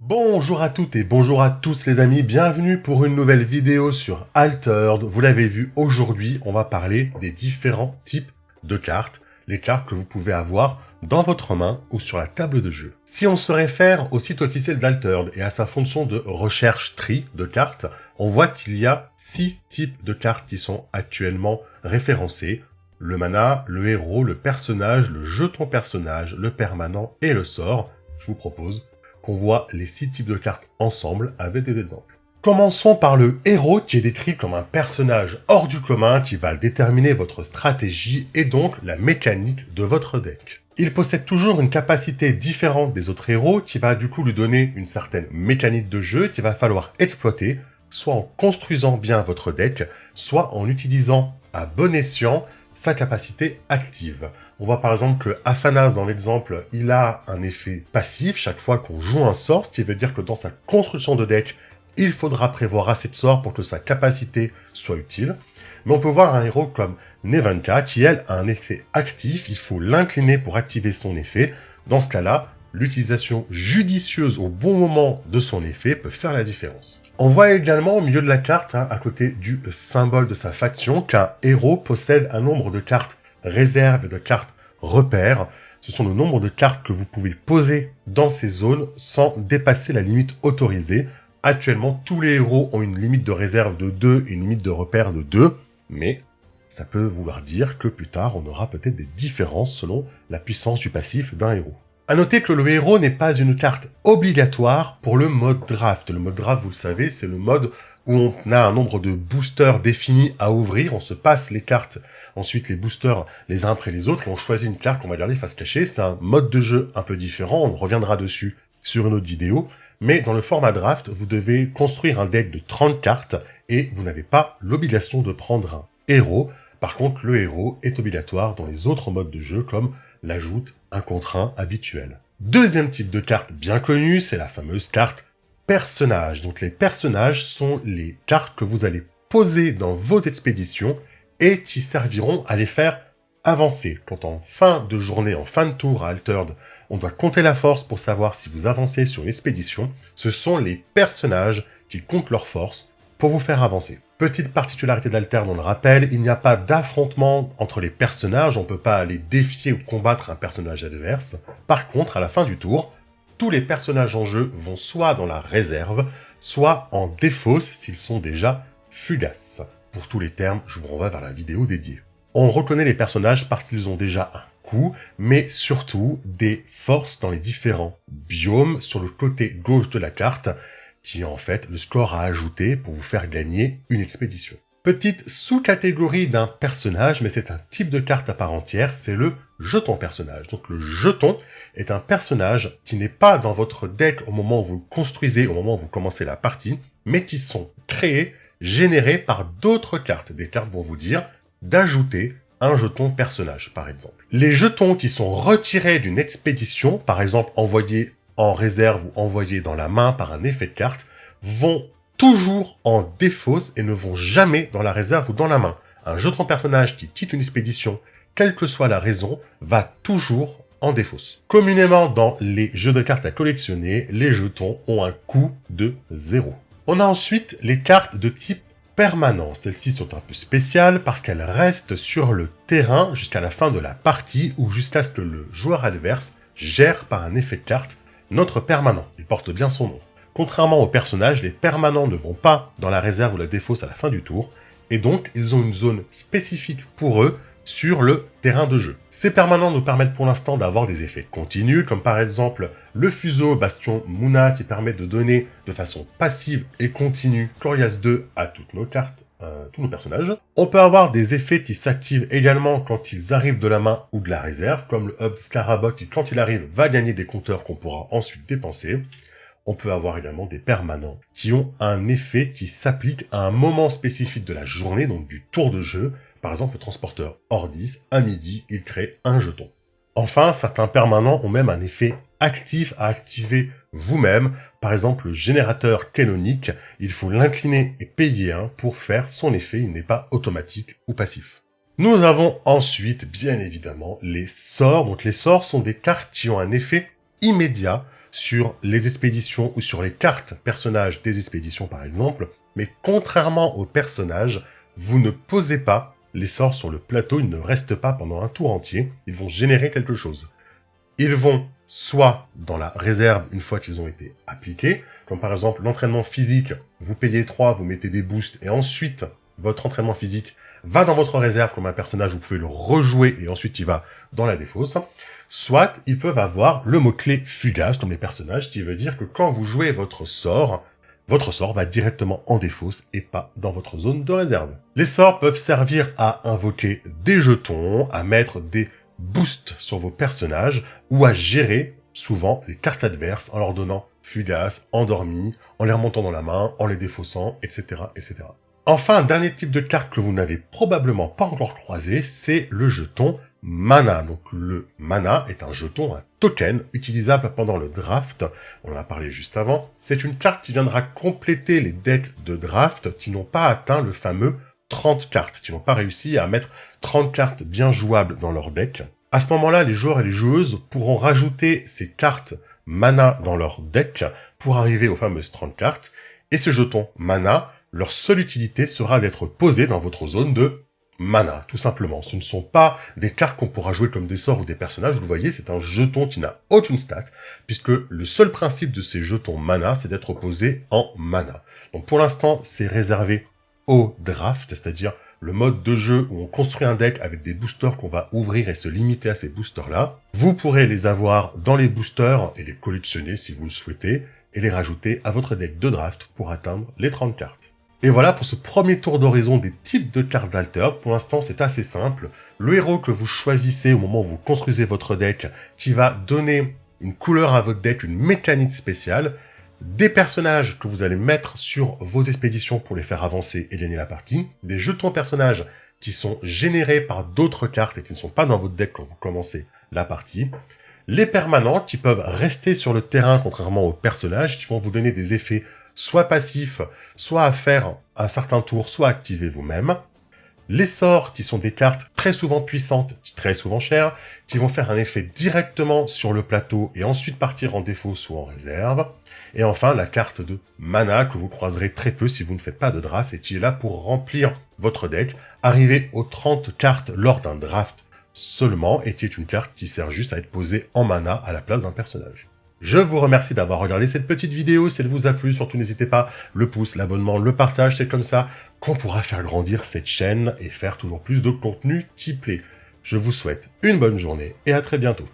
Bonjour à toutes et bonjour à tous les amis, bienvenue pour une nouvelle vidéo sur Altered. Vous l'avez vu, aujourd'hui on va parler des différents types de cartes, les cartes que vous pouvez avoir dans votre main ou sur la table de jeu. Si on se réfère au site officiel d'Altered et à sa fonction de recherche tri de cartes, on voit qu'il y a 6 types de cartes qui sont actuellement référencées. Le mana, le héros, le personnage, le jeton personnage, le permanent et le sort. Je vous propose qu'on voit les 6 types de cartes ensemble avec des exemples. Commençons par le héros qui est décrit comme un personnage hors du commun qui va déterminer votre stratégie et donc la mécanique de votre deck. Il possède toujours une capacité différente des autres héros qui va du coup lui donner une certaine mécanique de jeu qu'il va falloir exploiter, soit en construisant bien votre deck, soit en utilisant à bon escient sa capacité active. On voit par exemple que Afanas, dans l'exemple, il a un effet passif chaque fois qu'on joue un sort, ce qui veut dire que dans sa construction de deck, il faudra prévoir assez de sorts pour que sa capacité soit utile. Mais on peut voir un héros comme Nevenka, qui elle a un effet actif, il faut l'incliner pour activer son effet. Dans ce cas-là, l'utilisation judicieuse au bon moment de son effet peut faire la différence. On voit également au milieu de la carte, à côté du symbole de sa faction, qu'un héros possède un nombre de cartes réserves et de cartes repères. Ce sont le nombre de cartes que vous pouvez poser dans ces zones sans dépasser la limite autorisée. Actuellement, tous les héros ont une limite de réserve de 2 et une limite de repère de 2, mais ça peut vouloir dire que plus tard, on aura peut-être des différences selon la puissance du passif d'un héros. À noter que le héros n'est pas une carte obligatoire pour le mode draft. Le mode draft, vous le savez, c'est le mode où on a un nombre de boosters définis à ouvrir, on se passe les cartes, ensuite les boosters les uns après les autres, et on choisit une carte qu'on va garder face cachée. C'est un mode de jeu un peu différent, on reviendra dessus sur une autre vidéo, mais dans le format draft, vous devez construire un deck de 30 cartes, et vous n'avez pas l'obligation de prendre un héros. Par contre, le héros est obligatoire dans les autres modes de jeu, comme l'ajoute 1 contre 1 habituel. Deuxième type de carte bien connue, c'est la fameuse carte personnage. Donc les personnages sont les cartes que vous allez poser dans vos expéditions et qui serviront à les faire avancer. Quand en fin de journée, en fin de tour à Altered, on doit compter la force pour savoir si vous avancez sur une expédition, ce sont les personnages qui comptent leur force pour vous faire avancer. Petite particularité d'Altered, on le rappelle, il n'y a pas d'affrontement entre les personnages, on ne peut pas aller défier ou combattre un personnage adverse. Par contre, à la fin du tour, tous les personnages en jeu vont soit dans la réserve, soit en défausse s'ils sont déjà fugaces. Pour tous les termes, je vous renvoie vers la vidéo dédiée. On reconnaît les personnages parce qu'ils ont déjà un coup, mais surtout des forces dans les différents biomes sur le côté gauche de la carte, qui est en fait le score à ajouter pour vous faire gagner une expédition. Petite sous-catégorie d'un personnage, mais c'est un type de carte à part entière, c'est le jeton personnage. Donc le jeton est un personnage qui n'est pas dans votre deck au moment où vous le construisez, au moment où vous commencez la partie, mais qui sont créés, générés par d'autres cartes. Des cartes vont vous dire d'ajouter un jeton personnage, par exemple. Les jetons qui sont retirés d'une expédition, par exemple envoyés en réserve ou envoyés dans la main par un effet de carte, vont toujours en défausse et ne vont jamais dans la réserve ou dans la main. Un jeton personnage qui quitte une expédition, quelle que soit la raison, va toujours en défausse. Communément dans les jeux de cartes à collectionner, les jetons ont un coût de 0. On a ensuite les cartes de type permanent. Celles-ci sont un peu spéciales parce qu'elles restent sur le terrain jusqu'à la fin de la partie ou jusqu'à ce que le joueur adverse gère par un effet de carte notre permanent. Il porte bien son nom. Contrairement aux personnages, les permanents ne vont pas dans la réserve ou la défausse à la fin du tour, et donc ils ont une zone spécifique pour eux sur le terrain de jeu. Ces permanents nous permettent pour l'instant d'avoir des effets continus, comme par exemple le fuseau Bastion Muna qui permet de donner de façon passive et continue Corias 2 à toutes nos cartes, tous nos personnages. On peut avoir des effets qui s'activent également quand ils arrivent de la main ou de la réserve, comme le Hub Scarabot qui quand il arrive va gagner des compteurs qu'on pourra ensuite dépenser. On peut avoir également des permanents qui ont un effet qui s'applique à un moment spécifique de la journée, donc du tour de jeu. Par exemple, le transporteur Ordis, à midi, il crée un jeton. Enfin, certains permanents ont même un effet actif à activer vous-même. Par exemple, le générateur canonique, il faut l'incliner et payer un pour faire son effet, il n'est pas automatique ou passif. Nous avons ensuite, bien évidemment, les sorts. Donc les sorts sont des cartes qui ont un effet immédiat sur les expéditions ou sur les cartes personnages des expéditions par exemple, mais contrairement aux personnages, vous ne posez pas les sorts sur le plateau, ils ne restent pas pendant un tour entier, ils vont générer quelque chose. Ils vont soit dans la réserve une fois qu'ils ont été appliqués, comme par exemple l'entraînement physique, vous payez 3, vous mettez des boosts, et ensuite votre entraînement physique va dans votre réserve comme un personnage, vous pouvez le rejouer, et ensuite il va dans la défausse. Soit ils peuvent avoir le mot-clé fugace comme les personnages, qui veut dire que quand vous jouez votre sort va directement en défausse et pas dans votre zone de réserve. Les sorts peuvent servir à invoquer des jetons, à mettre des boosts sur vos personnages ou à gérer souvent les cartes adverses en leur donnant fugace, endormi, en les remontant dans la main, en les défaussant, etc., etc. Enfin, un dernier type de carte que vous n'avez probablement pas encore croisé, c'est le jeton mana. Donc le mana est un jeton, un token, utilisable pendant le draft. On en a parlé juste avant. C'est une carte qui viendra compléter les decks de draft qui n'ont pas atteint le fameux 30 cartes, qui n'ont pas réussi à mettre 30 cartes bien jouables dans leur deck. À ce moment-là, les joueurs et les joueuses pourront rajouter ces cartes mana dans leur deck pour arriver aux fameuses 30 cartes. Et ce jeton mana, leur seule utilité sera d'être posé dans votre zone de mana, tout simplement. Ce ne sont pas des cartes qu'on pourra jouer comme des sorts ou des personnages, vous le voyez, c'est un jeton qui n'a aucune stat, puisque le seul principe de ces jetons mana, c'est d'être posé en mana. Donc pour l'instant, c'est réservé au draft, c'est-à-dire le mode de jeu où on construit un deck avec des boosters qu'on va ouvrir et se limiter à ces boosters-là. Vous pourrez les avoir dans les boosters et les collectionner si vous le souhaitez, et les rajouter à votre deck de draft pour atteindre les 30 cartes. Et voilà pour ce premier tour d'horizon des types de cartes d'Altered. Pour l'instant, c'est assez simple. Le héros que vous choisissez au moment où vous construisez votre deck, qui va donner une couleur à votre deck, une mécanique spéciale, des personnages que vous allez mettre sur vos expéditions pour les faire avancer et gagner la partie, des jetons personnages qui sont générés par d'autres cartes et qui ne sont pas dans votre deck quand vous commencez la partie, les permanents qui peuvent rester sur le terrain contrairement aux personnages qui vont vous donner des effets soit passifs, soit à faire un certain tour, soit activer vous-même. Les sorts, qui sont des cartes très souvent puissantes, très souvent chères, qui vont faire un effet directement sur le plateau et ensuite partir en défausse ou en réserve. Et enfin, la carte de mana que vous croiserez très peu si vous ne faites pas de draft et qui est là pour remplir votre deck, arriver aux 30 cartes lors d'un draft seulement et qui est une carte qui sert juste à être posée en mana à la place d'un personnage. Je vous remercie d'avoir regardé cette petite vidéo. Si elle vous a plu, surtout n'hésitez pas, le pouce, l'abonnement, le partage, c'est comme ça qu'on pourra faire grandir cette chaîne et faire toujours plus de contenu typé. Je vous souhaite une bonne journée et à très bientôt.